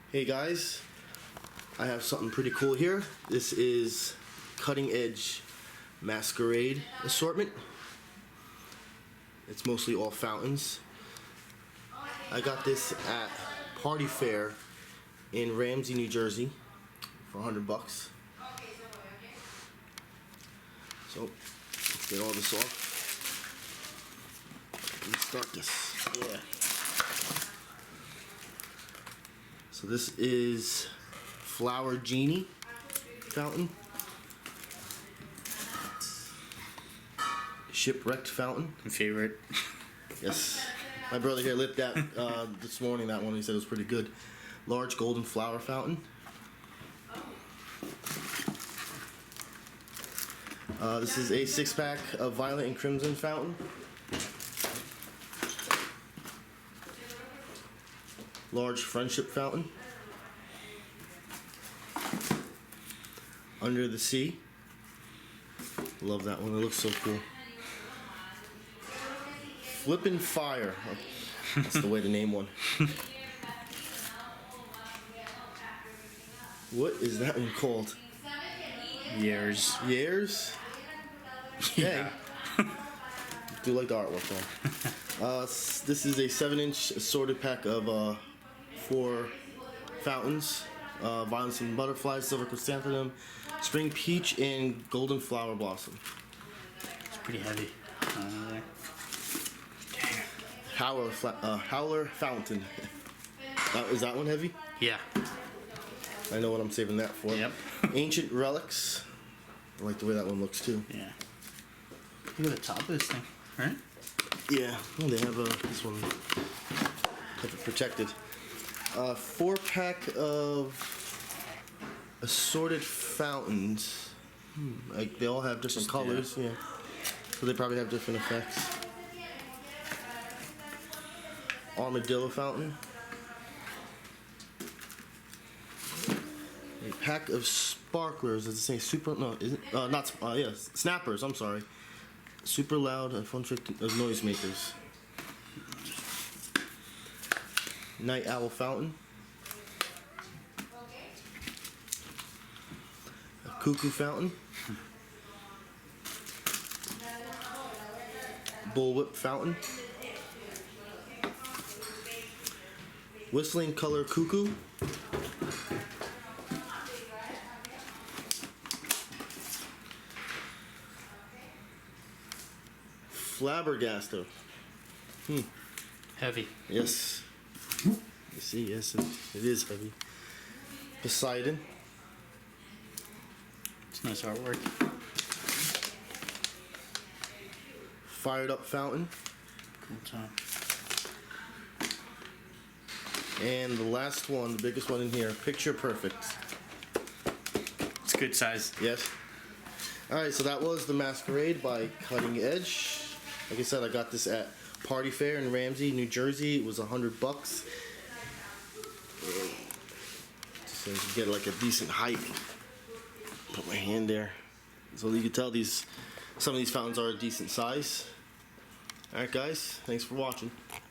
Hey guys, I have something pretty cool here. This is cutting edge Masquerade assortment. It's mostly all fountains. I got this at Party Fair in Ramsey, New Jersey for $100. So let's get all this off. Let's start this. Yeah. So this is Flower Genie fountain, Shipwrecked fountain. My favorite. Yes, my brother here lit that this morning. That one, he said it was pretty good. Large golden flower fountain. This is a 6-pack of violet and crimson fountain. Large friendship fountain. Under the Sea. Love that one, it looks so cool. Flippin' Fire. That's the way to name one. What is that one called? Years. Years? Yeah. Do like the artwork though. This is a 7-inch assorted pack of 4 fountains. Violets and Butterflies, Silver Chrysanthemum, Spring Peach, and Golden Flower Blossom. It's pretty heavy. Howler Fountain. Is that one heavy? Yeah. I know what I'm saving that for. Yep. Ancient Relics. I like the way that one looks too. Yeah. Look at the top of this thing, right? Yeah. Oh, they have this one. Have it protected. 4-pack of assorted fountains. Like they all have different colors. Yeah. So they probably have different effects. Armadillo fountain. A pack of sparklers. Does it say super? No, is it? Not. Yes, snappers. I'm sorry. Super loud and fun trick of noisemakers. Night Owl fountain. A cuckoo fountain. Bullwhip fountain. Whistling color cuckoo. Flabbergaster. Heavy. Yes. You see, yes, it is heavy. Poseidon. It's nice artwork. Fired Up fountain. Cool top. And the last one, the biggest one in here, Picture Perfect. It's a good size. Yes. Alright, so that was the Masquerade by Cutting Edge. Like I said, I got this at Party Fair in Ramsey, New Jersey. It was $100. So you can get like a decent height. Put my hand there. So you can tell some of these fountains are a decent size. Alright guys, thanks for watching.